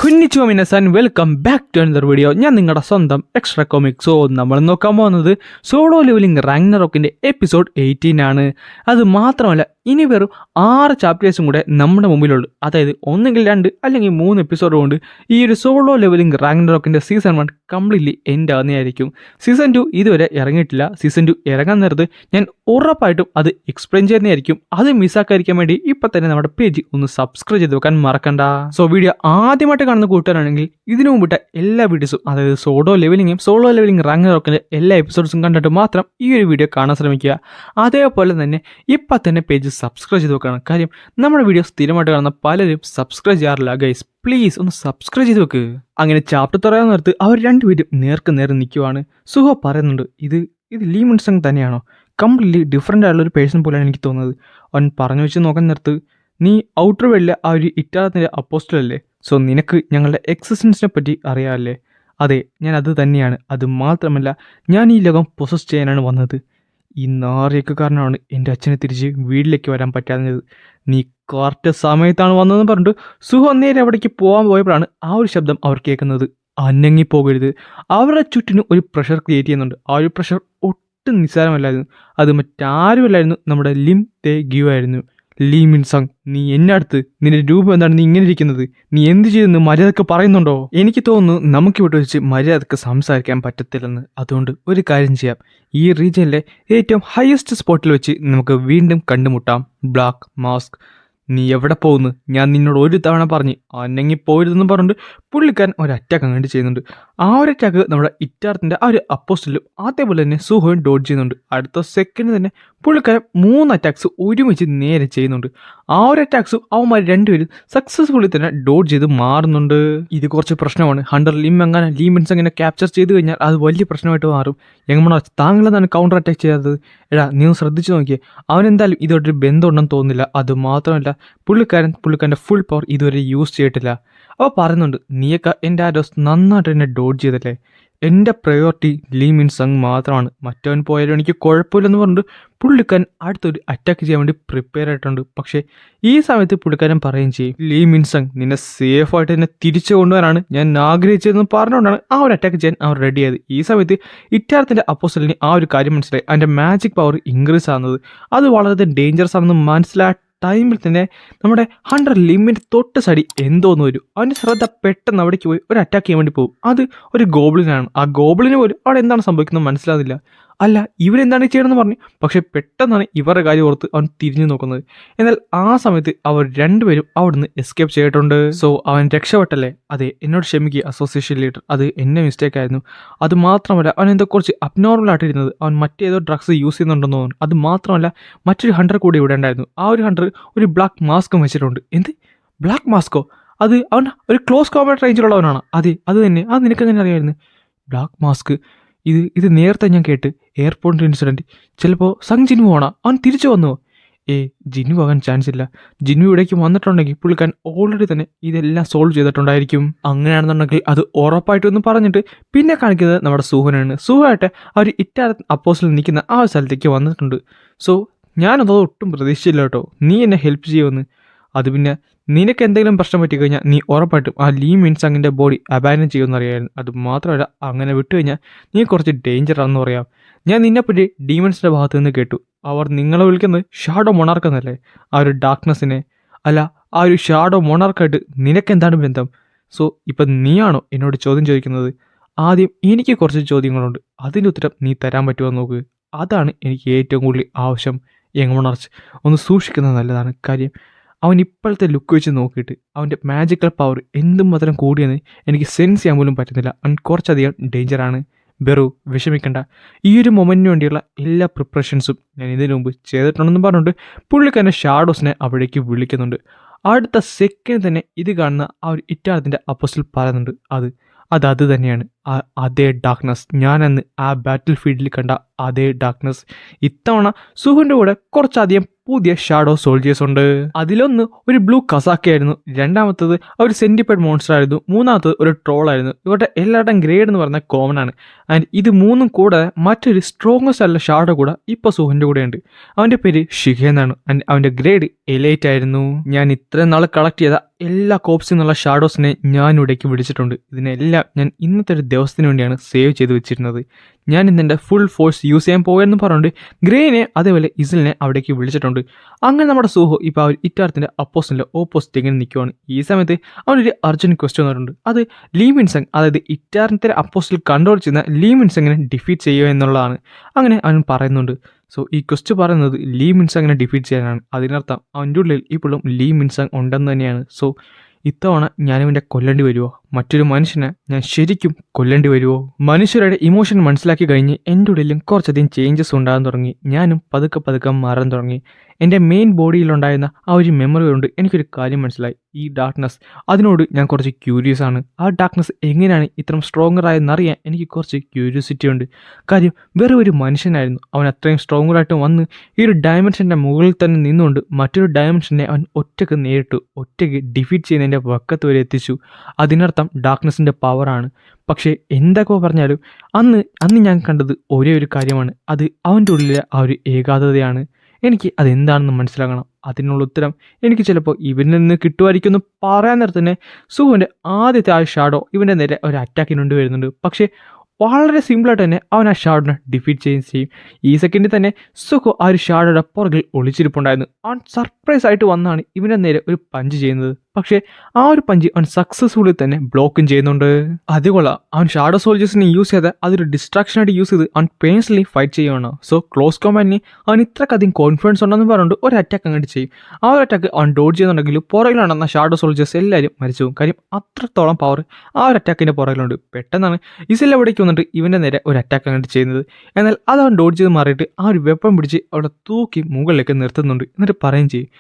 കുഞ്ഞിച്ചുവ മിനസാൻ welcome back to another video. ഞാൻ നിങ്ങളുടെ സ്വന്തം എക്സ്ട്രാ കോമിക്സ്. നമ്മൾ നോക്കാൻ പോകുന്നത് സോളോ ലെവലിംഗ് റാഗ്നറോക്കിന്റെ എപ്പിസോഡ് 18 ആണ്. അത് മാത്രമല്ല, ഇനി വെറും 6 ചാപ്റ്റേഴ്സും കൂടെ നമ്മുടെ മുമ്പിലുള്ളൂ. അതായത് ഒന്നുകിൽ 2 അല്ലെങ്കിൽ 3 എപ്പിസോഡ് കൊണ്ട് ഈ ഒരു സോളോ ലെവലിംഗ് റാഗ്നറോക്കിന്റെ സീസൺ 1 കംപ്ലീറ്റ്ലി എൻഡ് ആകുന്നതായിരിക്കും. സീസൺ 2 ഇതുവരെ ഇറങ്ങിയിട്ടില്ല. സീസൺ 2 ഇറങ്ങാൻ നേരത്ത് ഞാൻ ഉറപ്പായിട്ടും അത് എക്സ്പ്ലെയിൻ ചെയ്യുന്നതായിരിക്കും. അത് മിസ്സാക്കാതിരിക്കാൻ വേണ്ടി ഇപ്പം തന്നെ നമ്മുടെ പേജ് ഒന്ന് സബ്സ്ക്രൈബ് ചെയ്ത് വെക്കാൻ മറക്കണ്ട. സോ വീഡിയോ ആദ്യമായിട്ട് കാണുന്ന കൂട്ടുകാരാണെങ്കിൽ ഇതിനു മുമ്പിട്ട എല്ലാ വീഡിയോസും, അതായത് സോളോ ലെവലിംഗ് റാഗ്നറോക്കിന്റെ എല്ലാ എപ്പിസോഡ്സും കണ്ടിട്ട് മാത്രം ഈ ഒരു വീഡിയോ കാണാൻ ശ്രമിക്കുക. അതേപോലെ തന്നെ ഇപ്പം തന്നെ പേജ് സബ്സ്ക്രൈബ് ചെയ്ത് വെക്കണം. കാര്യം നമ്മുടെ വീഡിയോ സ്ഥിരമായിട്ട് കാണുന്ന പലരും സബ്സ്ക്രൈബ് ചെയ്യാറില്ല. ഗൈസ് പ്ലീസ് ഒന്ന് സബ്സ്ക്രൈബ് ചെയ്ത് വെക്ക്. അങ്ങനെ ചാപ്റ്റർ തുറയാൻ നേരത്ത് അവർ രണ്ടുപേരും നേർക്ക് നേരെ നിൽക്കുവാണ്. സുഹ പറയുന്നുണ്ട്, ഇത് ലീ മിൻസങ് തന്നെയാണോ? കംപ്ലീറ്റ്ലി ഡിഫറെൻ്റ് ആയിട്ടുള്ള ഒരു പേഴ്സൺ പോലെയാണ് എനിക്ക് തോന്നുന്നത്. അവൻ പറഞ്ഞു വെച്ച് നോക്കാൻ നേരത്ത്, നീ ഔട്ടർ വേൾഡിലെ ആ ഒരു ഇറ്റാലത്തിൻ്റെ അപ്പോസ്റ്റലല്ലേ? സോ നിനക്ക് ഞങ്ങളുടെ എക്സിസ്റ്റൻസിനെ പറ്റി അറിയാമല്ലേ? അതെ, ഞാൻ അത് തന്നെയാണ്. അത് മാത്രമല്ല, ഞാൻ ഈ ലോകം പൊസസ് ചെയ്യാനാണ് വന്നത്. ഈ നാറിയൊക്കെ കാരണമാണ് എൻ്റെ അച്ഛനെ തിരിച്ച് വീട്ടിലേക്ക് വരാൻ പറ്റാഞ്ഞത്. നീ കറക്റ്റ് സമയത്താണ് വന്നതെന്ന് പറഞ്ഞിട്ട് സുഹ നേരെ അവിടേക്ക് പോകാൻ പോയപ്പോഴാണ് ആ ഒരു ശബ്ദം അവർ കേൾക്കുന്നത്. അനങ്ങിപ്പോകരുത്. അവരുടെ ചുറ്റിനും ഒരു പ്രഷർ ക്രിയേറ്റ് ചെയ്യുന്നുണ്ട്. ആ ഒരു പ്രഷർ ഒട്ടും നിസ്സാരമല്ലായിരുന്നു. അത് മറ്റാരുമല്ലായിരുന്നു, നമ്മുടെ ലിം തേ ഗിയോ ആയിരുന്നു. ലീ മിൻസങ്, നീ എന്നെ അടുത്ത് നിന്റെ രൂപം എന്താണ്? നീ ഇങ്ങനെ ഇരിക്കുന്നത്? നീ എന്ത് ചെയ്തെന്ന് മര്യാദക്ക് പറയുന്നുണ്ടോ? എനിക്ക് തോന്നുന്നു നമുക്കിവിടെ വെച്ച് മര്യാദക്ക് സംസാരിക്കാൻ പറ്റത്തില്ലെന്ന്. അതുകൊണ്ട് ഒരു കാര്യം ചെയ്യാം, ഈ റീജിയനിലെ ഏറ്റവും ഹയസ്റ്റ് സ്പോട്ടിൽ വെച്ച് നമുക്ക് വീണ്ടും കണ്ടുമുട്ടാം. ബ്ലാക്ക് മാസ്ക്, നീ എവിടെ പോകുന്നു? ഞാൻ നിന്നോട് ഒരു തവണ പറഞ്ഞ് അനങ്ങി പോയതെന്ന് പറഞ്ഞിട്ട് പുള്ളിക്കാരൻ ഒരു അറ്റാക്ക് അങ്ങോട്ട് ചെയ്യുന്നുണ്ട്. ആ ഒരു അറ്റാക്ക് നമ്മുടെ ഇറ്റാർത്തിൻ്റെ ആ ഒരു അപ്പോസ്റ്റലും അതേപോലെ തന്നെ സുഹോയും ഡോഡ്ജ് ചെയ്യുന്നുണ്ട്. അടുത്ത സെക്കൻഡ് തന്നെ പുള്ളിക്കാരൻ 3 അറ്റാക്സ് ഒരുമിച്ച് നേരെ ചെയ്യുന്നുണ്ട്. ആ ഒരു അറ്റാക്സും അവന്മാർ രണ്ടുപേരും സക്സസ്ഫുള്ളി തന്നെ ഡോഡ്ജ് ചെയ്ത് മാറുന്നുണ്ട്. ഇത് കുറച്ച് പ്രശ്നമാണ്. ഹണ്ടർ ലീ മിൻസങ്ങിനെ ക്യാപ്ചർ ചെയ്ത് കഴിഞ്ഞാൽ അത് വലിയ പ്രശ്നമായിട്ട് മാറും. എങ്ങനെ താങ്കളെന്താണ് കൗണ്ടർ അറ്റാക്ക് ചെയ്യാത്തത്? എടാ, നീ ഒന്ന് ശ്രദ്ധിച്ചു നോക്കിയേ. അവനെന്തായാലും ഇതൊരു ബന്ധമുണ്ടെന്ന് തോന്നുന്നില്ല. അത് മാത്രമല്ല, പുള്ളിക്കാരൻ്റെ ഫുൾ പവർ ഇതുവരെ യൂസ് ചെയ്തിട്ടില്ല. അപ്പോൾ പറയുന്നുണ്ട്, നീയൊക്കെ എൻ്റെ ആരോസ് നന്നായിട്ട് എന്നെ ഡോഡ്ജ് ചെയ്തല്ലേ? എൻ്റെ പ്രയോറിറ്റി ലീ മിൻസങ് മാത്രമാണ്. മറ്റവൻ പോയാലും എനിക്ക് കുഴപ്പമില്ലെന്ന് പറഞ്ഞിട്ട് പുള്ളിക്കാരൻ അടുത്തൊരു അറ്റാക്ക് ചെയ്യാൻ വേണ്ടി പ്രിപ്പയർ ആയിട്ടുണ്ട്. പക്ഷേ ഈ സമയത്ത് പുള്ളിക്കാരൻ പറയുകയും ചെയ്യും, ലീ മിൻസങ് നിന്നെ സേഫായിട്ട് എന്നെ തിരിച്ചു കൊണ്ടുവരാനാണ് ഞാൻ ആഗ്രഹിച്ചതെന്ന് പറഞ്ഞുകൊണ്ടാണ് ആ ഒരു അറ്റാക്ക് ചെയ്യാൻ അവർ റെഡിയായത്. ഈ സമയത്ത് ഇറ്റാർത്തിൻ്റെ അപ്പോസ്റ്റലിന് ആ ഒരു കാര്യം മനസ്സിലായി. അതിൻ്റെ മാജിക് പവർ ഇൻക്രീസ് ആകുന്നത് അത് വളരെ ഡേഞ്ചറസ് ആണെന്ന് മനസ്സിലാക്കി ടൈമിൽ തന്നെ നമ്മുടെ ഹണ്ടർ ലിമ്മിൻ്റെ തൊട്ട് സൈഡിൽ എന്തോന്ന് വരും. അവൻ്റെ ശ്രദ്ധ പെട്ടെന്ന് അവിടേക്ക് പോയി ഒരു അറ്റാക്ക് ചെയ്യാൻ വേണ്ടി പോകും. അത് ഒരു ഗോബ്ലിനാണ്. ആ ഗോബ്ലിന് പോലും അവിടെ എന്താണ് സംഭവിക്കുന്നത് മനസ്സിലാകുന്നില്ല. അല്ല, ഇവരെന്താണ് ചെയ്യണമെന്ന് പറഞ്ഞു. പക്ഷെ പെട്ടെന്നാണ് ഇവരുടെ കാര്യം ഓർത്ത് അവൻ തിരിഞ്ഞു നോക്കുന്നത്. എന്നാൽ ആ സമയത്ത് അവർ രണ്ടുപേരും അവിടുന്ന് എസ്കേപ്പ് ചെയ്തിട്ടുണ്ട്. സോ അവൻ രക്ഷപ്പെട്ടല്ലേ? അതെ, എന്നോട് ക്ഷമിക്കുക അസോസിയേഷൻ ലീഡർ, അത് എൻ്റെ മിസ്റ്റേക്ക് ആയിരുന്നു. അത് മാത്രമല്ല, അവൻ എന്തോ കുറച്ച് അബ്നോർമൽ ആയിട്ടിരുന്നത്. അവൻ മറ്റേതോ ഡ്രഗ്സ് യൂസ് ചെയ്യുന്നുണ്ടെന്ന് തോന്നുന്നു. അത് മാത്രമല്ല, മറ്റൊരു ഹണ്ടർ കൂടി ഇവിടെ ഉണ്ടായിരുന്നു. ആ ഒരു ഹണ്ടർ ഒരു ബ്ലാക്ക് മാസ്കും വെച്ചിട്ടുണ്ട്. എന്ത് ബ്ലാക്ക് മാസ്കോ? അത് അവൻ ഒരു ക്ലോസ് കോമ്പാറ്റ് റേഞ്ചിലുള്ളവനാണ്. അതെ, അത് തന്നെ. അത് നിനക്ക് എങ്ങനെ അറിയാമായിരുന്നു? ബ്ലാക്ക് മാസ്ക്, ഇത് നേരത്തെ ഞാൻ കേട്ട്. എയർപോർട്ട് ഇൻസിഡൻറ്റ്, ചിലപ്പോൾ സങ് ജിൻവു ആണോ? അവൻ തിരിച്ചു വന്നോ? ജിൻവു ആകാൻ ചാൻസ് ഇല്ല. ജിൻവു ഇവിടേക്ക് വന്നിട്ടുണ്ടെങ്കിൽ പുള്ളിക്കാൻ ഓൾറെഡി തന്നെ ഇതെല്ലാം സോൾവ് ചെയ്തിട്ടുണ്ടായിരിക്കും. അങ്ങനെയാണെന്നുണ്ടെങ്കിൽ അത് ഉറപ്പായിട്ടൊന്ന് പറഞ്ഞിട്ട് പിന്നെ കാണിക്കുന്നത് നമ്മുടെ സുഹനാണ്. സുഹമായിട്ട് അവർ അപ്പോസിൽ നിൽക്കുന്ന ആ ഒരു സ്ഥലത്തേക്ക് വന്നിട്ടുണ്ട്. സോ ഞാനത് ഒട്ടും പ്രതീക്ഷിച്ചില്ല കേട്ടോ, നീ എന്നെ ഹെൽപ്പ് ചെയ്യുമെന്ന്. അത് പിന്നെ നിനക്ക് എന്തെങ്കിലും പ്രശ്നം പറ്റിക്കഴിഞ്ഞാൽ നീ ഉറപ്പായിട്ടും ആ ലീ മിൻസങ്ങിൻ്റെ ബോഡി അബാൻഡൻ ചെയ്യുമെന്ന് അറിയാമായിരുന്നു. അത് മാത്രമല്ല, അങ്ങനെ വിട്ടുകഴിഞ്ഞാൽ നീ കുറച്ച് ഡേഞ്ചർ ആണെന്ന് പറയാം. ഞാൻ നിന്നെപ്പറ്റി ഡീമൺസിൻ്റെ ഭാഗത്ത് നിന്ന് കേട്ടു. അവർ നിങ്ങളെ വിളിക്കുന്നത് ഷാഡോ മൊണാർക്ക് എന്നല്ലേ? ആ ഒരു ഡാർക്ക്നെസ്സിനെ. അല്ല, ആ ഒരു ഷാഡോ മൊണാർക്കായിട്ട് നിനക്കെന്താണ് ബന്ധം? സോ ഇപ്പം നീയാണോ എന്നോട് ചോദ്യം ചോദിക്കുന്നത്? ആദ്യം എനിക്ക് കുറച്ച് ചോദ്യങ്ങളുണ്ട്. അതിൻ്റെ ഉത്തരം നീ തരാൻ പറ്റുമോ നോക്ക്. അതാണ് എനിക്ക് ഏറ്റവും കൂടുതൽ ആവശ്യം. യങ് മൊണാർച്ച്, ഒന്ന് സൂക്ഷിക്കുന്നത് നല്ലതാണ്. കാര്യം അവൻ ഇപ്പോഴത്തെ ലുക്ക് വെച്ച് നോക്കിയിട്ട് അവൻ്റെ മാജിക്കൽ പവർ എന്തുമാത്രം കൂടിയെന്ന് എനിക്ക് സെൻസ് ചെയ്യാൻ പോലും പറ്റുന്നില്ല. അവൻ കുറച്ചധികം ഡേഞ്ചറാണ്. ബെറു, വിഷമിക്കണ്ട. ഈ ഒരു മൊമെൻറ്റിന് വേണ്ടിയുള്ള എല്ലാ പ്രിപ്പറേഷൻസും ഞാൻ ഇതിനു മുമ്പ് ചെയ്തിട്ടുണ്ടെന്ന് പറഞ്ഞുകൊണ്ട് പുള്ളിക്കാരൻ്റെ ഷാഡോസിനെ അവിടേക്ക് വിളിക്കുന്നുണ്ട്. അടുത്ത സെക്കൻഡ് തന്നെ ഇത് കാണുന്ന ആ ഒരു ഇറ്റാർത്തിൻ്റെ അപ്പോസ്റ്റൽ പറയുന്നുണ്ട്, അത് തന്നെയാണ്. അതേ ഡാർക്ക്നെസ്, ഞാനന്ന് ആ ബാറ്റിൽ ഫീൽഡിൽ കണ്ട അതേ ഡാർക്ക്നെസ്. ഇത്തവണ സുഹുവിൻ്റെ കൂടെ കുറച്ചധികം പുതിയ ഷാഡോ സോൾജേഴ്സ് ഉണ്ട്. അതിലൊന്ന് ഒരു ബ്ലൂ കസാക്കയായിരുന്നു, രണ്ടാമത്തത് ഒരു സെന്റിപ്പൈഡ് മോൺസ്റ്റർ ആയിരുന്നു, മൂന്നാമത്തത് ഒരു ട്രോൾ ആയിരുന്നു. ഇവരുടെ എല്ലാവരുടെയും ഗ്രേഡ് എന്ന് പറഞ്ഞാൽ കോമൺ ആണ്. ആൻഡ് ഇത് മൂന്നും കൂടെ മറ്റൊരു സ്ട്രോങ്ങസ്റ്റ് ആയിട്ടുള്ള ഷാഡോ കൂടെ ഇപ്പോൾ സുഹുവിൻ്റെ കൂടെ ഉണ്ട്. അവൻ്റെ പേര് ഷിഖ എന്നാണ്. ആൻഡ് അവൻ്റെ ഗ്രേഡ് എലൈറ്റ് ആയിരുന്നു. ഞാൻ ഇത്രയും നാൾ കളക്ട് ചെയ്ത എല്ലാ കോപ്സിൽ നിന്നുള്ള ഷാഡോസിനെ ഞാൻ ഇവിടേക്ക് വിളിച്ചിട്ടുണ്ട്. ഇതിനെല്ലാം ഞാൻ ഇന്നത്തെ ഒരു ദിവസത്തിന് വേണ്ടിയാണ് സേവ് ചെയ്ത് വെച്ചിരുന്നത്. ഞാൻ ഇന്നെൻ്റെ ഫുൾ ഫോഴ്സ് യൂസ് ചെയ്യാൻ പോയെന്ന് പറഞ്ഞുകൊണ്ട് ഗ്രേനെ അതേപോലെ ഇസിലിനെ അവിടേക്ക് വിളിച്ചിട്ടുണ്ട്. അങ്ങനെ നമ്മുടെ സുഹു ഇപ്പോൾ ആ ഒരു ഇറ്റാർത്തിൻ്റെ അപ്പോസിൻ്റെ ഓപ്പോസിറ്റ് ഇങ്ങനെ നിൽക്കുവാണ്. ഈ സമയത്ത് അവനൊരു അർജൻറ്റ് ക്വസ്റ്റ്യൻ വന്നിട്ടുണ്ട്. അത് ലീ മിൻസങ്, അതായത് ഇറ്റാർത്തിൻ്റെ അപ്പോസിൽ കൺട്രോൾ ചെയ്യുന്ന ലീ മിൻസങ്ങിനെ ഡിഫീറ്റ് ചെയ്യുക എന്നുള്ളതാണ്. അങ്ങനെ അവൻ പറയുന്നുണ്ട്. സോ ഈ ക്വസ്റ്റ് പറയുന്നത് ലീ മിൻസങ്ങിനെ ഡിഫീറ്റ് ചെയ്യാനാണ്. അതിനർത്ഥം അവൻ്റെ ഉള്ളിൽ ഇപ്പോഴും ലീ മിൻസങ് ഉണ്ടെന്ന് തന്നെയാണ്. സോ ഇത്തവണ ഞാനിവൻ്റെ കൊല്ലേണ്ടി വരുമോ? മറ്റൊരു മനുഷ്യനെ ഞാൻ ശരിക്കും കൊല്ലേണ്ടി വരുമോ? മനുഷ്യരുടെ ഇമോഷൻ മനസ്സിലാക്കി കഴിഞ്ഞ് എൻ്റെ ഉള്ളിലും കുറച്ചധികം ചേഞ്ചസ് ഉണ്ടാകാൻ തുടങ്ങി. ഞാനും പതുക്കെ മാറാൻ തുടങ്ങി. എൻ്റെ മെയിൻ ബോഡിയിലുണ്ടായിരുന്ന ആ ഒരു മെമ്മറി കൊണ്ട് എനിക്കൊരു കാര്യം മനസ്സിലായി. ഈ ഡാർക്ക്നെസ്, അതിനോട് ഞാൻ കുറച്ച് ക്യൂരിയസ് ആണ്. ആ ഡാർക്ക്നെസ് എങ്ങനെയാണ് ഇത്രയും സ്ട്രോങ്ങർ ആയെന്നറിയാൻ എനിക്ക് കുറച്ച് ക്യൂരിയോസിറ്റി ഉണ്ട്. കാര്യം വേറെ ഒരു മനുഷ്യനായിരുന്നു. അവൻ അത്രയും സ്ട്രോങ്ങറായിട്ട് വന്ന് ഈ ഒരു ഡയമെൻഷൻ്റെ മുകളിൽ തന്നെ നിന്നുകൊണ്ട് മറ്റൊരു ഡയമെൻഷനെ അവൻ ഒറ്റയ്ക്ക് നേരിട്ടു, ഒറ്റയ്ക്ക് ഡിഫീറ്റ് ചെയ്യുന്നതിൻ്റെ വക്കത്ത് വരെ എത്തിച്ചു. അതിനർത്ഥം ഡാർക്ക്നെസ്സിൻ്റെ പവറാണ്. പക്ഷേ എന്തൊക്കെ പറഞ്ഞാലും അന്ന് ഞാൻ കണ്ടത് ഒരേ ഒരു കാര്യമാണ്. അത് അവൻ്റെ ഉള്ളിലെ ആ ഒരു ഏകാഗ്രതയാണ്. എനിക്ക് അതെന്താണെന്ന് മനസ്സിലാക്കണം. അതിനുള്ള ഉത്തരം എനിക്ക് ചിലപ്പോൾ ഇവനിൽ നിന്ന് കിട്ടുമായിരിക്കും എന്ന് പറയാൻ നേരത്തെ തന്നെ സുഹുവിൻ്റെ ആദ്യത്തെ ആ ഷാഡോ ഇവൻ്റെ നേരെ ഒരു അറ്റാക്കിനുണ്ട് വരുന്നുണ്ട്. പക്ഷേ വളരെ സിമ്പിളായിട്ട് തന്നെ അവൻ ആ ഷാഡോനെ ഡിഫീറ്റ് ചെയ്യുകയും ചെയ്യും. ഈ സെക്കൻഡിൽ തന്നെ സുഹു ആ ഒരു ഷാഡോയുടെ പുറകിൽ ഒളിച്ചിരിപ്പുണ്ടായിരുന്നു. അവൻ സർപ്രൈസ് ആയിട്ട് വന്നാണ് ഇവൻ്റെ നേരെ ഒരു പഞ്ച് ചെയ്യുന്നത്. പക്ഷേ ആ ഒരു പഞ്ച് അവൻ സക്സസ്ഫുള്ളി തന്നെ ബ്ലോക്കും ചെയ്യുന്നുണ്ട്. അതുകൊള്ളാം, അവൻ ഷാഡോ സോൾജേഴ്സിനെ യൂസ് ചെയ്ത് അതൊരു ഡിസ്ട്രാക്ഷനായിട്ട് യൂസ് ചെയ്ത് അവൻ പേഴ്സണലി ഫൈറ്റ് ചെയ്യുകയാണ്. സോ ക്ലോസ് കോമ്പാറ്റിന് അവൻ ഇത്രക്കധികം കോൺഫിഡൻസ് ഉണ്ടെന്ന് പറഞ്ഞുകൊണ്ട് ഒരു അറ്റാക്ക് അങ്ങോട്ട് ചെയ്യും. ആ ഒരു അറ്റാക്ക് അവൻ ഡോഡ് ചെയ്യുന്നുണ്ടെങ്കിൽ പുറകിലുണ്ടെന്ന ഷാഡോ സോൾജേഴ്സ് എല്ലാവരും മരിച്ചു പോകും. കാര്യം അത്രത്തോളം പവർ ആ ഒരു അറ്റാക്കിൻ്റെ പുറകിലുണ്ട്. പെട്ടെന്നാണ് ഇസിൽ എവിടേക്ക് വന്നിട്ട് ഇവൻ്റെ നേരെ ഒരു അറ്റാക്ക് അങ്ങോട്ട് ചെയ്യുന്നത്. എന്നാൽ അത് അവൻ ഡോഡ് ചെയ്ത് മാറിയിട്ട് ആ ഒരു വെപ്പൺ പിടിച്ച് അവിടെ തൂക്കി മുകളിലേക്ക് നിർത്തുന്നുണ്ട്. എന്നിട്ട് പറയുകയും ചെയ്യും,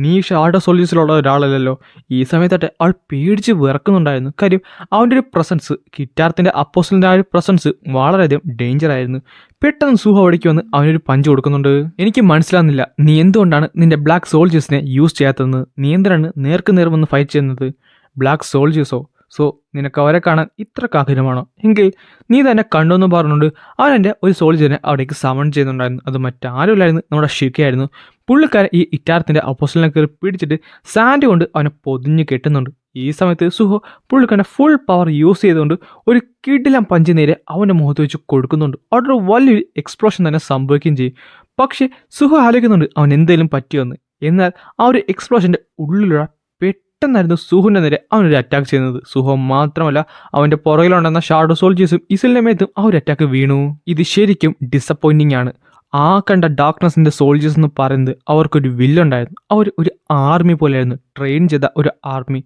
നീ ഷാഡോ സോൾജേഴ്സിലുള്ള ഒരാളല്ലല്ലോ. ഈ സമയത്തായിട്ട് അവൾ പേടിച്ച് വിറക്കുന്നുണ്ടായിരുന്നു. കാര്യം അവൻ്റെ ഒരു പ്രസൻസ്, കിറ്റാർത്തിൻ്റെ അപ്പോസിലിൻ്റെ ആ ഒരു പ്രസൻസ് വളരെയധികം ഡേഞ്ചർ ആയിരുന്നു. പെട്ടെന്ന് സുഹു അവിടേക്ക് വന്ന് അവനൊരു പഞ്ച് കൊടുക്കുന്നുണ്ട്. എനിക്ക് മനസ്സിലാകുന്നില്ല, നീ എന്തുകൊണ്ടാണ് നിൻ്റെ ബ്ലാക്ക് സോൾജേഴ്സിനെ യൂസ് ചെയ്യാത്തതെന്ന്. നീ എന്തിനാണ് നേർക്ക് നേർ വന്ന് ഫൈറ്റ് ചെയ്യുന്നത്? ബ്ലാക്ക് സോൾജേഴ്സോ? സോ നിനക്ക് അവരെ കാണാൻ ഇത്ര കാഹിരമാണോ? എങ്കിൽ നീ തന്നെ കണ്ടുവെന്ന് പറഞ്ഞുകൊണ്ട് അവൻ എൻ്റെ ഒരു സോൾജറിനെ അവിടേക്ക് സമൺ ചെയ്യുന്നുണ്ടായിരുന്നു. അത് മറ്റാരുമില്ലായിരുന്നു, നമ്മുടെ ഷിഖയായിരുന്നു. പുള്ളിക്കാരൻ ഈ ഇറ്റാർത്തിൻ്റെ അപ്പോസിലിനെ കയറി പിടിച്ചിട്ട് സാൻഡ് കൊണ്ട് അവനെ പൊതിഞ്ഞ് കെട്ടുന്നുണ്ട്. ഈ സമയത്ത് സുഹു പുള്ളിക്കാരൻ്റെ ഫുൾ പവർ യൂസ് ചെയ്തുകൊണ്ട് ഒരു കിടിലം പഞ്ച് നേരെ അവൻ്റെ മുഖത്ത് വെച്ച് കൊടുക്കുന്നുണ്ട്. അവിടെ ഒരു വലിയൊരു എക്സ്പ്ലോഷൻ തന്നെ സംഭവിക്കുകയും ചെയ്യും. പക്ഷേ സുഹു ആലോചിക്കുന്നുണ്ട് അവൻ എന്തെങ്കിലും പറ്റിയെന്ന്. എന്നാൽ ആ ഒരു എക്സ്പ്ലോഷൻ്റെ ഉള്ളിലുള്ള പെട്ടെന്നായിരുന്നു സുഹുവിൻ്റെ നേരെ അവനൊരു അറ്റാക്ക് ചെയ്യുന്നത്. സുഹു മാത്രമല്ല, അവൻ്റെ പുറകിലുണ്ടെന്ന ഷാഡോ സോൾജേഴ്സും ഇസിലിൻ്റെ മേത്തും ആ ഒരു അറ്റാക്ക് വീണു. ഇത് ശരിക്കും ഡിസപ്പോയിൻറ്റിംഗ് ആണ്. ആ കണ്ട ഡാർക്ക്നെസ്സിൻ്റെ സോൾജേഴ്സ് എന്ന് പറയുന്നത് അവർക്കൊരു വില്ലുണ്ടായിരുന്നു. അവർ ഒരു ആർമി പോലെയായിരുന്നു, ട്രെയിൻ ചെയ്ത ഒരു ആർമി.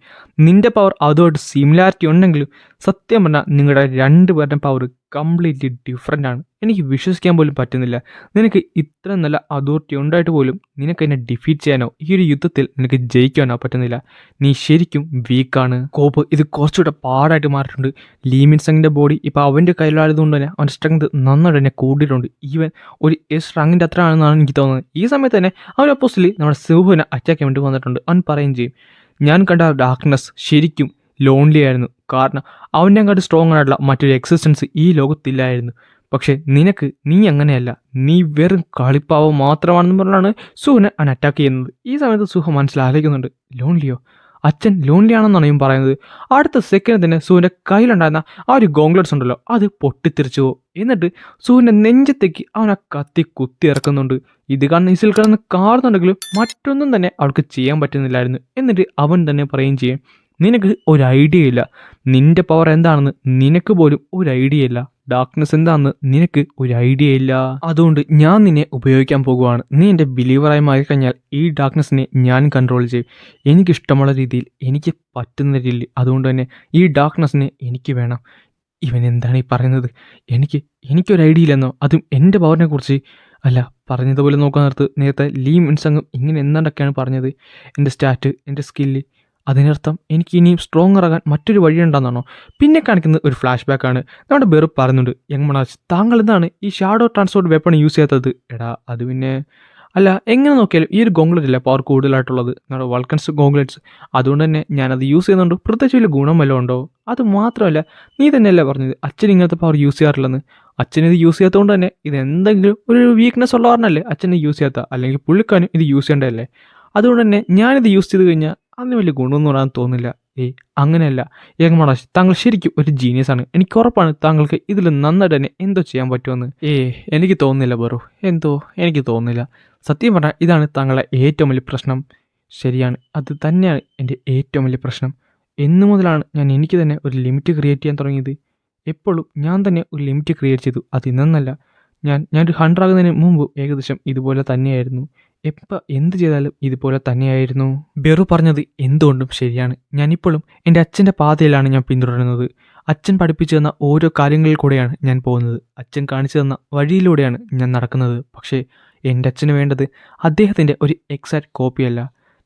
നിൻ്റെ പവർ അതുമായിട്ട് സിമിലാരിറ്റി ഉണ്ടെങ്കിലും സത്യം പറഞ്ഞാൽ നിങ്ങളുടെ രണ്ടുപേരുടെ പവർ കംപ്ലീറ്റ്ലി ഡിഫറെൻ്റ് ആണ്. എനിക്ക് വിശ്വസിക്കാൻ പോലും പറ്റുന്നില്ല. നിനക്ക് ഇത്ര നല്ല അതോറിറ്റി ഉണ്ടായിട്ട് പോലും നിനക്ക് എന്നെ ഡിഫീറ്റ് ചെയ്യാനോ ഈ ഒരു യുദ്ധത്തിൽ നിനക്ക് ജയിക്കാനോ പറ്റുന്നില്ല. നീ ശരിക്കും വീക്കാണ്. കോപ്പ് ഇത് കുറച്ചുകൂടെ പാടായിട്ട് മാറിയിട്ടുണ്ട്. ലീ മിൻസങ്ങിൻ്റെ ബോഡി ഇപ്പോൾ അവൻ്റെ കയ്യിലായതുകൊണ്ട് തന്നെ അവൻ്റെ സ്ട്രെങ്ത് നന്നായിട്ട് തന്നെ കൂടിയിട്ടുണ്ട്. ഈവൻ ഒരു എസ് റാങ്കിൻ്റെ അത്ര ആണെന്നാണ് എനിക്ക് തോന്നുന്നത്. ഈ സമയത്ത് തന്നെ അവൻ അപ്പോസിലി നമ്മുടെ സുഹുവിനെ അറ്റാക്ക് ചെയ്യാൻ വേണ്ടി വന്നിട്ടുണ്ട്. അവൻ പറയുകയും ചെയ്യും, ഞാൻ കണ്ട ഡാർക്ക്നെസ് ശരിക്കും ലോൺലി ആയിരുന്നു. കാരണം അവൻ്റെ അങ്ങോട്ട് സ്ട്രോങ് ആയിട്ടുള്ള മറ്റൊരു എക്സിസ്റ്റൻസ് ഈ ലോകത്തില്ലായിരുന്നു. പക്ഷേ നീ അങ്ങനെയല്ല, നീ വെറും കളിപ്പാവം മാത്രമാണെന്ന് പറഞ്ഞാണ് സുഹുവിനെ അവൻ അറ്റാക്ക് ചെയ്യുന്നത്. ഈ സമയത്ത് സുഹു മനസ്സിലാലോചിക്കുന്നുണ്ട്, ലോൺലിയോ? അച്ഛൻ ലോൺലി ആണെന്നാണ് ഇവൻ പറയുന്നത്. അടുത്ത സെക്കൻഡ് തന്നെ സുഹുവിൻ്റെ കയ്യിലുണ്ടായിരുന്ന ആ ഒരു ഗോങ്ക്ലെറ്റ്സ് ഉണ്ടല്ലോ അത് പൊട്ടിത്തെറിച്ചു പോകും. എന്നിട്ട് സുഹുവിൻ്റെ നെഞ്ചത്തേക്ക് അവൻ ആ കത്തി കുത്തി ഇറക്കുന്നുണ്ട്. ഇത് കാരണം ഇസിൽ കിടന്ന് കാണുന്നുണ്ടെങ്കിലും മറ്റൊന്നും തന്നെ അവൾക്ക് ചെയ്യാൻ പറ്റുന്നില്ലായിരുന്നു. എന്നിട്ട് അവൻ തന്നെ പറയുകയും ചെയ്യും, നിനക്ക് ഒരു ഐഡിയ ഇല്ല, നിൻ്റെ പവർ എന്താണെന്ന് നിനക്ക് പോലും ഒരു ഐഡിയ ഇല്ല, ഡാർക്ക്നെസ് എന്താണെന്ന് നിനക്ക് ഒരു ഐഡിയ ഇല്ല. അതുകൊണ്ട് ഞാൻ നിന്നെ ഉപയോഗിക്കാൻ പോകുവാണ്. നീ എൻ്റെ ബിലീവറായി മാറിക്കഴിഞ്ഞാൽ ഈ ഡാർക്ക്നെസ്സിനെ ഞാൻ കൺട്രോൾ ചെയ്യും, എനിക്കിഷ്ടമുള്ള രീതിയിൽ, എനിക്ക് പറ്റുന്ന രീതിയിൽ. അതുകൊണ്ട് തന്നെ ഈ ഡാർക്ക്നെസ്സിനെ എനിക്ക് വേണം. ഇവൻ എന്താണ് ഈ പറയുന്നത്? എനിക്കൊരു ഐഡിയ ഇല്ലെന്നോ? അതും എൻ്റെ പവറിനെ കുറിച്ച് അല്ല. പറഞ്ഞതുപോലെ നോക്കാൻ നേരത്തെ ലീ മിൻസങ്ങും ഇങ്ങനെ എന്താണ്ടൊക്കെയാണ് പറഞ്ഞത്. എൻ്റെ സ്റ്റാറ്റ്, എൻ്റെ സ്കില്ല്, അതിനർത്ഥം എനിക്ക് ഇനിയും സ്ട്രോങ്ങർ ആകാൻ മറ്റൊരു വഴിയുണ്ടെന്നാണോ? പിന്നെ കാണിക്കുന്നത് ഒരു ഫ്ലാഷ് ബാക്കാണ്. നമ്മുടെ ബെറു പറയുന്നുണ്ട്, യങ് മൊണാർച്ച് താങ്കൾ എന്താണ് ഈ ഷാഡോ ട്രാൻസ്പോർട്ട് വെപ്പൺ യൂസ് ചെയ്യാത്തത്? എടാ അത് പിന്നെ അല്ല, എങ്ങനെ നോക്കിയാലും ഈ ഒരു ഗോങ്ക്ലെറ്റ് അല്ലേ പവർ കൂടുതലായിട്ടുള്ളത്, നമ്മുടെ വൾക്കൻസ് ഗോങ്ക്ലെറ്റ്സ്. അതുകൊണ്ട് തന്നെ ഞാനത് യൂസ് ചെയ്യുന്നുണ്ട്. പ്രത്യേകിച്ച് വലിയ ഗുണം വല്ലതും ഉണ്ടോ? അത് മാത്രമല്ല, നീ തന്നെയല്ലേ പറഞ്ഞത് അച്ഛൻ ഇങ്ങനത്തെ പവർ യൂസ് ചെയ്യാറില്ലെന്ന്. അച്ഛൻ ഇത് യൂസ് ചെയ്യാത്തതുകൊണ്ട് തന്നെ ഇത് എന്തെങ്കിലും ഒരു വീക്ക്നെസ് ഉള്ള കാരണമല്ലേ അച്ഛൻ യൂസ് ചെയ്യാത്ത, അല്ലെങ്കിൽ പുള്ളിക്കാനും ഇത് യൂസ് ചെയ്യേണ്ടതല്ലേ. അതുകൊണ്ട് തന്നെ ഞാനിത് യൂസ് ചെയ്ത് കഴിഞ്ഞാൽ അതിന് വലിയ ഗുണമൊന്നും പറയാൻ തോന്നില്ല. ഏയ് അങ്ങനെയല്ല യങ് മൊണാർച്ച്, താങ്കൾ ശരിക്കും ഒരു ജീനിയസ് ആണ്. എനിക്ക് ഉറപ്പാണ് താങ്കൾക്ക് ഇതിൽ നന്നായിട്ട് തന്നെ എന്തോ ചെയ്യാൻ പറ്റുമെന്ന്. എനിക്ക് തോന്നുന്നില്ല ബെറു, എന്തോ എനിക്ക് തോന്നുന്നില്ല. സത്യം പറഞ്ഞാൽ ഇതാണ് താങ്കളുടെ ഏറ്റവും വലിയ പ്രശ്നം. ശരിയാണ്, അത് തന്നെയാണ് എൻ്റെ ഏറ്റവും വലിയ പ്രശ്നം. എന്നു മുതലാണ് ഞാൻ എനിക്ക് തന്നെ ഒരു ലിമിറ്റ് ക്രിയേറ്റ് ചെയ്യാൻ തുടങ്ങിയത്. എപ്പോഴും ഞാൻ തന്നെ ഒരു ലിമിറ്റ് ക്രിയേറ്റ് ചെയ്തു. അത് ഇന്നല്ല, ഞാനൊരു 100 ആകുന്നതിന് മുമ്പ് ഏകദേശം ഇതുപോലെ തന്നെയായിരുന്നു. എപ്പോൾ എന്ത് ചെയ്താലും ഇതുപോലെ തന്നെയായിരുന്നു. ബെറു പറഞ്ഞത് എന്തുകൊണ്ടും ശരിയാണ്. ഞാനിപ്പോഴും എൻ്റെ അച്ഛൻ്റെ പാതയിലാണ് ഞാൻ പിന്തുടരുന്നത്. അച്ഛൻ പഠിപ്പിച്ചു തന്ന ഓരോ കാര്യങ്ങളിൽ കൂടെയാണ് ഞാൻ പോകുന്നത്. അച്ഛൻ കാണിച്ചു തന്ന വഴിയിലൂടെയാണ് ഞാൻ നടക്കുന്നത്. പക്ഷേ എൻ്റെ അച്ഛന് വേണ്ടത് അദ്ദേഹത്തിൻ്റെ ഒരു എക്സാക്റ്റ് കോപ്പിയല്ല.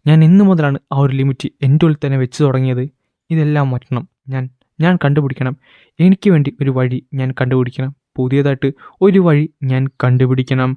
ഞാൻ ഇന്നു മുതലാണ് ആ ഒരു ലിമിറ്റ് എൻ്റെ ഉള്ളിൽ തന്നെ വെച്ച് തുടങ്ങിയത്. ഇതെല്ലാം മാറ്റണം. ഞാൻ കണ്ടുപിടിക്കണം. എനിക്ക് വേണ്ടി ഒരു വഴി ഞാൻ കണ്ടുപിടിക്കണം. പുതിയതായിട്ട് ഒരു വഴി ഞാൻ കണ്ടുപിടിക്കണം.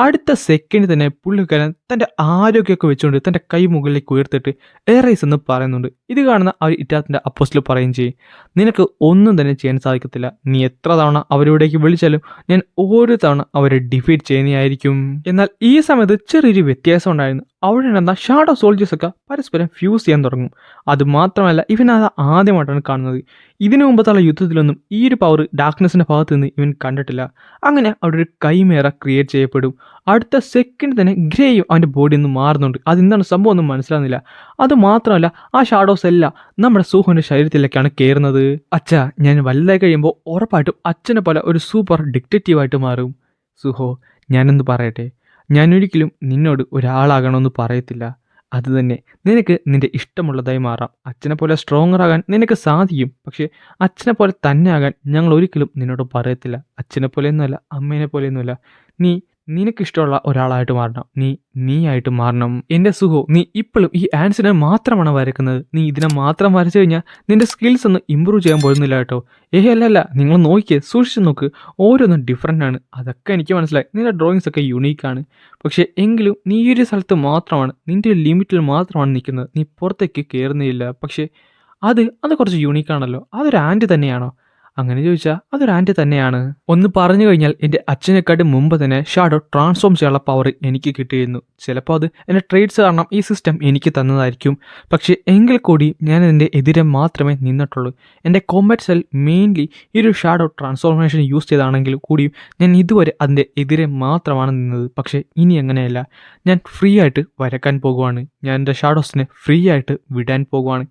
അടുത്ത സെക്കൻഡ് തന്നെ പുള്ളിക്കാരൻ തൻ്റെ ആരോഗ്യമൊക്കെ വെച്ചുകൊണ്ട് തൻ്റെ കൈ മുകളിലേക്ക് ഉയർത്തിട്ട് എറേസ് എന്ന് പറയുന്നുണ്ട്. ഇത് കാണുന്ന ആ ഇറ്റാത്തിൻ്റെ അപ്പോസ്റ്റിൽ പറയുകയും ചെയ്യും, നിനക്ക് ഒന്നും തന്നെ ചെയ്യാൻ സാധിക്കത്തില്ല. നീ എത്ര തവണ അവരിവിടേക്ക് വിളിച്ചാലും ഞാൻ ഓരോ തവണ അവരെ ഡിഫീറ്റ് ചെയ്യുന്നതായിരിക്കും. എന്നാൽ ഈ സമയത്ത് ചെറിയൊരു വ്യത്യാസം ഉണ്ടായിരുന്നു. അവിടെ നടന്ന ഷാഡോ സോൾജേഴ്സൊക്കെ പരസ്പരം ഫ്യൂസ് ചെയ്യാൻ തുടങ്ങും. അതുമാത്രമല്ല ഇവനത് ആദ്യമായിട്ടാണ് കാണുന്നത്. ഇതിനു മുമ്പത്തുള്ള യുദ്ധത്തിലൊന്നും ഈ ഒരു പവർ ഡാർക്ക്നെസ്സിൻ്റെ ഭാഗത്ത് നിന്ന് ഇവൻ കണ്ടിട്ടില്ല. അങ്ങനെ അവിടെ ഒരു കൈമേറ ക്രിയേറ്റ് ചെയ്യപ്പെടും. അടുത്ത സെക്കൻഡ് തന്നെ ഗ്രേയും അവൻ്റെ ബോഡിയിൽ നിന്ന് മാറുന്നുണ്ട്. അതെന്താണ് സംഭവം ഒന്നും മനസ്സിലാകുന്നില്ല. അതുമാത്രമല്ല ആ ഷാഡോസ് എല്ലാം നമ്മുടെ സുഹോൻ്റെ ശരീരത്തിലേക്കാണ് കയറുന്നത്. അച്ഛാ, ഞാൻ വലുതായി കഴിയുമ്പോൾ ഉറപ്പായിട്ടും അച്ഛനെ പോലെ ഒരു സൂപ്പർ ഡിറ്റക്റ്റീവായിട്ട് മാറും. സുഹോ, ഞാനൊന്ന് പറയട്ടെ, ഞാനൊരിക്കലും നിന്നോട് ഒരാളാകണമെന്ന് പറയത്തില്ല. അതുതന്നെ നിനക്ക് നിൻ്റെ ഇഷ്ടമുള്ളതായി മാറാം. അച്ഛനെ പോലെ സ്ട്രോങ്ങർ ആകാൻ നിനക്ക് സാധിക്കും. പക്ഷേ അച്ഛനെ പോലെ തന്നെ ആകാൻ ഞങ്ങൾ ഒരിക്കലും നിന്നോട് പറയത്തില്ല. അച്ഛനെ പോലെയൊന്നുമല്ല, അമ്മേനെ പോലെയൊന്നുമല്ല. നിനക്കിഷ്ടമുള്ള ഒരാളായിട്ട് മാറണം. നീയായിട്ട് മാറണം. എൻ്റെ സുഹോ, നീ ഇപ്പോഴും ഈ ആൻസിനെ മാത്രമാണ് വരയ്ക്കുന്നത്. നീ ഇതിനെ മാത്രം വരച്ചു കഴിഞ്ഞാൽ നിൻ്റെ സ്കിൽസ് ഒന്നും ഇമ്പ്രൂവ് ചെയ്യാൻ പോകുന്നില്ല കേട്ടോ. അല്ല, നിങ്ങൾ നോക്കിയേ, സൂക്ഷിച്ച് നോക്ക്, ഓരോന്നും ഡിഫറെൻ്റ് ആണ്. അതൊക്കെ എനിക്ക് മനസ്സിലായി. നിൻ്റെ ഡ്രോയിങ്സ് ഒക്കെ യുണീക്കാണ്. പക്ഷേ എങ്കിലും നീ ഈ ഒരു സ്ഥലത്ത് മാത്രമാണ്, നിൻ്റെ ഒരു ലിമിറ്റിൽ മാത്രമാണ് നിൽക്കുന്നത്. നീ പുറത്തേക്ക് കയറുന്നില്ല. പക്ഷേ അത് കുറച്ച് യുണീക്കാണല്ലോ. അതൊരു ആൻഡ് തന്നെയാണോ? അങ്ങനെ ചോദിച്ചാൽ അതൊരു ആൻറ്റി തന്നെയാണ്. ഒന്ന് പറഞ്ഞു കഴിഞ്ഞാൽ എൻ്റെ അച്ഛനെക്കാട്ടും മുമ്പ് തന്നെ ഷാഡോ ട്രാൻസ്ഫോം ചെയ്യാനുള്ള പവർ എനിക്ക് കിട്ടിയിരുന്നു. ചിലപ്പോൾ അത് എൻ്റെ ട്രേഡ്സ് കാരണം ഈ സിസ്റ്റം എനിക്ക് തന്നതായിരിക്കും. പക്ഷേ എങ്കിൽ കൂടി ഞാൻ അതിൻ്റെ എതിരെ മാത്രമേ നിന്നിട്ടുള്ളൂ. എൻ്റെ കോമ്പാറ്റ് സെൽ മെയിൻലി ഈ ഒരു ഷാഡോ ട്രാൻസ്ഫോർമേഷൻ യൂസ് ചെയ്താണെങ്കിൽ കൂടിയും ഞാൻ ഇതുവരെ അതിൻ്റെ എതിരെ മാത്രമാണ് നിന്നത്. പക്ഷേ ഇനി അങ്ങനെയല്ല. ഞാൻ ഫ്രീ ആയിട്ട് വരക്കാൻ പോകുവാണ്. ഞാൻ എൻ്റെ ഷാഡോസിനെ ഫ്രീ ആയിട്ട് വിടാൻ പോകുവാണ്.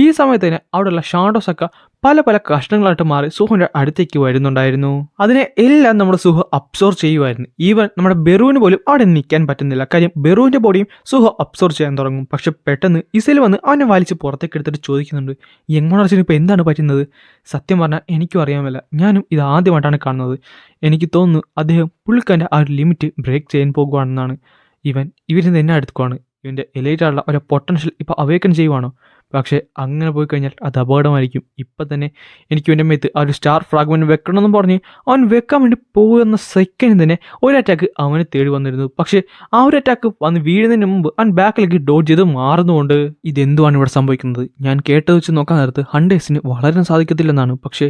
ഈ സമയത്ത് തന്നെ അവിടെയുള്ള ഷാഡോസൊക്കെ പല കഷ്ണങ്ങളായിട്ട് മാറി സുഹുവിൻ്റെ അടുത്തേക്ക് വരുന്നുണ്ടായിരുന്നു. അതിനെ എല്ലാം നമ്മുടെ സുഹു അബ്സോർവ് ചെയ്യുമായിരുന്നു. ഈവൻ നമ്മുടെ ബെറുവിന് പോലും അവിടെ നിൽക്കാൻ പറ്റുന്നില്ല. കാര്യം ബെറുവിൻ്റെ ബോഡിയും സുഹു അബ്സോർവ് ചെയ്യാൻ തുടങ്ങും. പക്ഷെ പെട്ടെന്ന് ഇസൽ വന്ന് അവനെ വലിച്ച് പുറത്തേക്ക് എടുത്തിട്ട് ചോദിക്കുന്നുണ്ട്, യങ്മോണാർച്ചിന് ഇപ്പോൾ എന്താണ് പറ്റുന്നത്? സത്യം പറഞ്ഞാൽ എനിക്കും അറിയാമല്ല. ഞാനും ഇത് ആദ്യമായിട്ടാണ് കാണുന്നത്. എനിക്ക് തോന്നുന്നു അദ്ദേഹം പുള്ളിക്കാരൻ്റെ ആ ഒരു ലിമിറ്റ് ബ്രേക്ക് ചെയ്യാൻ പോകുകയാണെന്നാണ്. ഇവരിന്ന് എന്നെ അടുക്കുവാണ്. ഇവൻ്റെ എലൈറ്റായുള്ള ഒരു പൊട്ടൻഷ്യൽ ഇപ്പോൾ അവേക്കൻ ചെയ്യുവാണോ? പക്ഷേ അങ്ങനെ പോയി കഴിഞ്ഞാൽ അത് അപകടമായിരിക്കും. ഇപ്പം തന്നെ എനിക്ക് ഇവൻ്റെ മേത്ത് ആ ഒരു സ്റ്റാർ ഫ്രാഗ്മെൻറ്റ് വെക്കണമെന്ന് പറഞ്ഞ് അവൻ വെക്കാൻ വേണ്ടി പോകുന്ന സെക്കൻഡ് തന്നെ ഒരു അറ്റാക്ക് അവനെ തേടി വന്നിരുന്നു. പക്ഷേ ആ ഒരു അറ്റാക്ക് വന്ന് വീഴുന്നതിന് മുമ്പ് അവൻ ബാക്കിലേക്ക് ഡോഡ്ജ് ചെയ്ത് മാറുന്നുകൊണ്ട് ഇതെന്തുവാണ് ഇവിടെ സംഭവിക്കുന്നത്? ഞാൻ കേട്ടത് വെച്ച് നോക്കാൻ നേരത്ത് ഹണ്ടേഴ്സിന് വളരാൻ സാധിക്കത്തില്ലെന്നാണ്. പക്ഷേ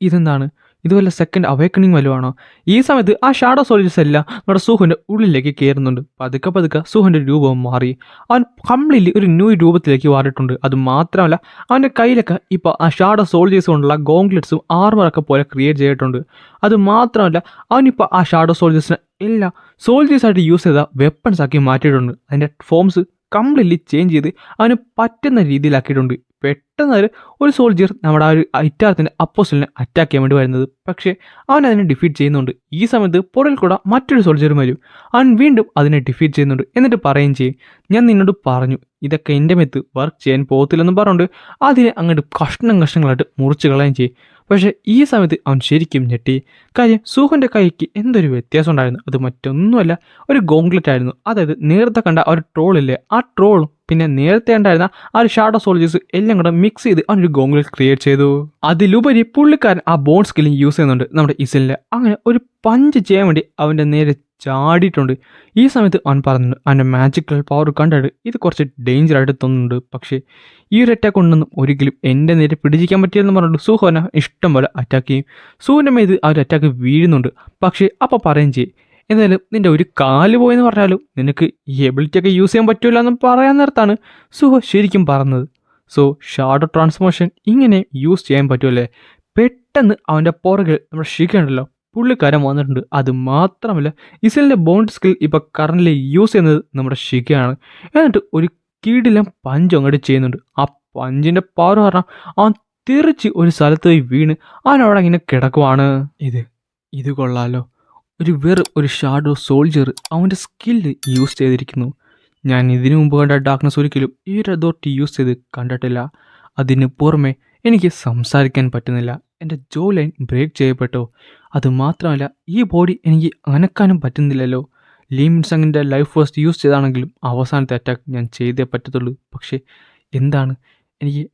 ഇതെന്താണ്? ഇതുവല്ല സെക്കൻഡ് അവേക്കണിങ് വല്ലതുമാണോ? ഈ സമയത്ത് ആ ഷാഡോ സോൾജേഴ്സ് എല്ലാം നമ്മുടെ സുഹുവിൻ്റെ ഉള്ളിലേക്ക് കയറുന്നുണ്ട്. പതുക്കെ സുഹുവിൻ്റെ രൂപം മാറി. അവൻ കംപ്ലീറ്റ്ലി ഒരു ന്യൂ രൂപത്തിലേക്ക് മാറിയിട്ടുണ്ട്. അത് മാത്രമല്ല അവൻ്റെ കയ്യിലൊക്കെ ഇപ്പോൾ ആ ഷാഡോ സോൾജേഴ്സ് കൊണ്ടുള്ള ഗോങ്ക്ലെറ്റ്സും ആർമറൊക്കെ പോലെ ക്രിയേറ്റ് ചെയ്തിട്ടുണ്ട്. അത് മാത്രമല്ല അവനിപ്പോൾ ആ ഷാഡോ സോൾജേഴ്സിനെ എല്ലാം സോൾജേഴ്സായിട്ട് യൂസ് ചെയ്ത വെപ്പൺസ് ആക്കി മാറ്റിയിട്ടുണ്ട്. അതിൻ്റെ ഫോംസ് കംപ്ലീറ്റ്ലി ചേഞ്ച് ചെയ്ത് അവന് പറ്റുന്ന രീതിയിലാക്കിയിട്ടുണ്ട്. പെട്ടെന്ന് ഒരു സോൾജിയർ നമ്മുടെ ആ ഒരു ഇറ്റാർത്തിൻ്റെ അപ്പോസ്റ്റലിനെ അറ്റാക്ക് ചെയ്യാൻ വേണ്ടി വരുന്നത്. പക്ഷേ അവൻ അതിനെ ഡിഫീറ്റ് ചെയ്യുന്നുണ്ട്. ഈ സമയത്ത് പുറകിൽ കൂടെ മറ്റൊരു സോൾജിയറും വരും. അവൻ വീണ്ടും അതിനെ ഡിഫീറ്റ് ചെയ്യുന്നുണ്ട്. എന്നിട്ട് പറയുകയും ചെയ്യും, ഞാൻ നിന്നോട് പറഞ്ഞു ഇതൊക്കെ എൻ്റെ മെത്ത് വർക്ക് ചെയ്യാൻ പോകത്തില്ലെന്നും പറഞ്ഞുകൊണ്ട് അതിനെ അങ്ങോട്ട് കഷ്ണങ്ങളായിട്ട് മുറിച്ച് കളയുകയും ചെയ്യും. പക്ഷേ ഈ സമയത്ത് അവൻ ശരിക്കും ഞെട്ടി. കാര്യം സുഹൻ്റെ കൈക്ക് എന്തൊരു വ്യത്യാസം ഉണ്ടായിരുന്നു. അത് മറ്റൊന്നുമല്ല, ഒരു ഗോംഗ്ലെറ്റ് ആയിരുന്നു. അതായത് നേരത്തെ കണ്ട ആ ഒരു ട്രോളില്ലേ, ആ ട്രോളും പിന്നെ നേരത്തെ ഉണ്ടായിരുന്ന ആ ഒരു ഷാഡോ സോൾജേഴ്സ് എല്ലാം കൂടെ മിക്സ് ചെയ്ത് അവനൊരു ഗോംഗ്ലെറ്റ് ക്രിയേറ്റ് ചെയ്തു. അതിലുപരി പുള്ളിക്കാരൻ ആ ബോൺ സ്കില്ലിങ് യൂസ് ചെയ്യുന്നുണ്ട് നമ്മുടെ ഇസലിൽ. അങ്ങനെ ഒരു പഞ്ച് ചെയ്യാൻ വേണ്ടി അവൻ്റെ നേരെ ചാടിയിട്ടുണ്ട്. ഈ സമയത്ത് അവൻ പറഞ്ഞിട്ടുണ്ട് അവൻ്റെ മാജിക്കൽ പവർ കണ്ടിട്ട് ഇത് കുറച്ച് ഡേഞ്ചർ ആയിട്ട് തോന്നുന്നുണ്ട്. പക്ഷേ ഈ ഒരു അറ്റാക്ക് കൊണ്ടൊന്നും ഒരിക്കലും എൻ്റെ നേരെ പിടിച്ചിരിക്കാൻ പറ്റില്ലെന്ന് പറഞ്ഞിട്ട് സുഹോനെ ഇഷ്ടം പോലെ അറ്റാക്ക് ചെയ്യും. സുഹൻ്റെ മേത് ആ ഒരു അറ്റാക്ക് വീഴുന്നുണ്ട്. പക്ഷേ അപ്പോൾ പറയുകയും ചെയ്യും, എന്തായാലും നിൻ്റെ ഒരു കാല് പോയെന്ന് പറഞ്ഞാലും നിനക്ക് ഈ എബിലിറ്റി ഒക്കെ യൂസ് ചെയ്യാൻ പറ്റില്ല എന്ന് പറയാൻ നേരത്താണ് സുഹോ ശരിക്കും പറഞ്ഞത്. സോ ഷാഡോ ട്രാൻസ്ഫോർമേഷൻ ഇങ്ങനെ യൂസ് ചെയ്യാൻ പറ്റുമല്ലേ? പെട്ടെന്ന് അവൻ്റെ പുറകിൽ നമ്മുടെ ഷിക ഉണ്ടല്ലോ, പുള്ളിക്കാരൻ വന്നിട്ടുണ്ട്. അത് മാത്രമല്ല ഇസലിൻ്റെ ബോണ്ട് സ്കിൽ ഇപ്പോൾ കറൻ്റ് യൂസ് ചെയ്യുന്നത് നമ്മുടെ ഷികയാണ്. എന്നിട്ട് ഒരു കീടിലും പഞ്ച് അങ്ങോട്ട് ചെയ്യുന്നുണ്ട്. ആ പഞ്ചിൻ്റെ പവർ കാരണം അവൻ തിരിച്ച് ഒരു സ്ഥലത്ത് പോയി വീണ് അവനവിടെ ഇങ്ങനെ കിടക്കുവാണ്. ഇത് കൊള്ളാലോ, ഒരു ഷാഡോ സോൾജർ അവൻ്റെ സ്കില്ല് യൂസ് ചെയ്തിരിക്കുന്നു. ഞാൻ ഇതിനു മുമ്പ് കണ്ട ഡാർക്ക്നെസ് ഒരിക്കലും ഈ ഒരു അതോറിറ്റി യൂസ് ചെയ്ത് കണ്ടിട്ടില്ല. അതിന് പുറമെ എനിക്ക് സംസാരിക്കാൻ പറ്റുന്നില്ല. എൻ്റെ ജോ ലൈൻ ബ്രേക്ക് ചെയ്യപ്പെട്ടോ. അതുമാത്രമല്ല ഈ ബോഡി എനിക്ക് അനക്കാനും പറ്റുന്നില്ലല്ലോ. ലീ മിൻസങ്ങിൻ്റെ ലൈഫ് ഫസ്റ്റ് യൂസ് ചെയ്താണെങ്കിലും അവസാനത്തെ അറ്റാക്ക് ഞാൻ ചെയ്തേ പറ്റത്തുള്ളൂ. പക്ഷേ എന്താണ്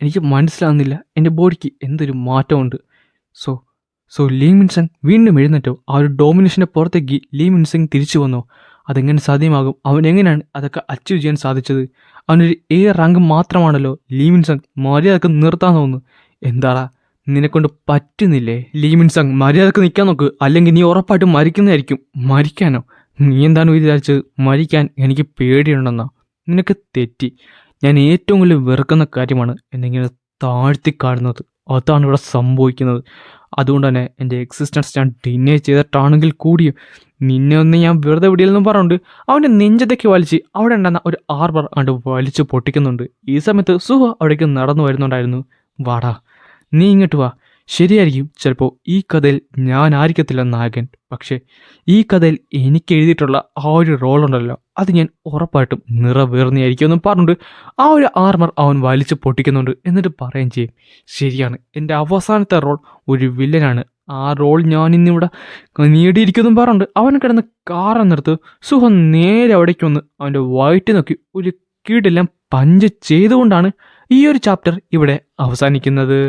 എനിക്ക് മനസ്സിലാകുന്നില്ല. എൻ്റെ ബോഡിക്ക് എന്തൊരു മാറ്റമുണ്ട്. സോ ലീ മിൻസങ് വീണ്ടും എഴുന്നേറ്റോ? ആ ഒരു ഡോമിനേഷൻ്റെ പുറത്തേക്ക് ലീ മിൻസങ് തിരിച്ചു വന്നോ? അതെങ്ങനെ സാധ്യമാകും? അവൻ എങ്ങനെയാണ് അതൊക്കെ അച്ചീവ് ചെയ്യാൻ സാധിച്ചത്? അവനൊരു റാങ്ക് മാത്രമാണല്ലോ. ലീ മിൻസങ് മര്യാദക്ക് നിർത്താൻ തോന്നുന്നു. എന്താടാ നിന്നെക്കൊണ്ട് പറ്റുന്നില്ലേ? ലീ മിൻസങ് മര്യാദക്ക് നിൽക്കാൻ നോക്ക്, അല്ലെങ്കിൽ നീ ഉറപ്പായിട്ടും മരിക്കുന്നതായിരിക്കും. മരിക്കാനോ? നീ എന്താണ് വിചാരിച്ചത്? മരിക്കാൻ എനിക്ക് പേടിയുണ്ടെന്നാ? നിനക്ക് തെറ്റി. ഞാൻ ഏറ്റവും കൂടുതൽ വെറുക്കുന്ന കാര്യമാണ് എന്നിങ്ങനെ താഴ്ത്തി കാണുന്നത്. അതാണ് ഇവിടെ സംഭവിക്കുന്നത്. അതുകൊണ്ട് തന്നെ എൻ്റെ എക്സിസ്റ്റൻസ് ഞാൻ ഡിനേ ചെയ്തിട്ടാണെങ്കിൽ കൂടിയും നിന്നെ ഒന്ന് ഞാൻ വെറുതെ വിടില്ലെന്നും പറഞ്ഞുകൊണ്ട് അവൻ്റെ നെഞ്ചത്തേക്ക് വലിച്ച് അവിടെ ഉണ്ടാകുന്ന ഒരു ആർബർ കണ്ട് വലിച്ച് പൊട്ടിക്കുന്നുണ്ട്. ഈ സമയത്ത് സുഹ അവിടേക്ക് നടന്നു വരുന്നുണ്ടായിരുന്നു. വാടാ, നീ ഇങ്ങോട്ട് വാ. ശരിയായിരിക്കും, ചിലപ്പോൾ ഈ കഥയിൽ ഞാനായിരിക്കത്തില്ല നായകൻ, പക്ഷേ ഈ കഥയിൽ എനിക്ക് എഴുതിയിട്ടുള്ള ആ ഒരു റോളുണ്ടല്ലോ അത് ഞാൻ ഉറപ്പായിട്ടും നിറവേറുന്നതായിരിക്കും എന്നും പറഞ്ഞുകൊണ്ട് ആ ഒരു ആർമർ അവൻ വലിച്ച് പൊട്ടിക്കുന്നുണ്ട്. എന്നിട്ട് പറയുകയും ചെയ്യും, ശരിയാണ്, എൻ്റെ അവസാനത്തെ റോൾ ഒരു വില്ലനാണ്. ആ റോൾ ഞാൻ ഇന്നിവിടെ നേടിയിരിക്കുമെന്നും പറഞ്ഞുകൊണ്ട് അവൻ കിടന്ന് കാറെന്നെടുത്ത് സുഹം നേരെ അവിടേക്ക് വന്ന് അവൻ്റെ വയറ്റ് നോക്കി ഒരു കീടെല്ലാം പഞ്ച് ചെയ്തുകൊണ്ടാണ് ഈ ഒരു ചാപ്റ്റർ ഇവിടെ അവസാനിക്കുന്നത്.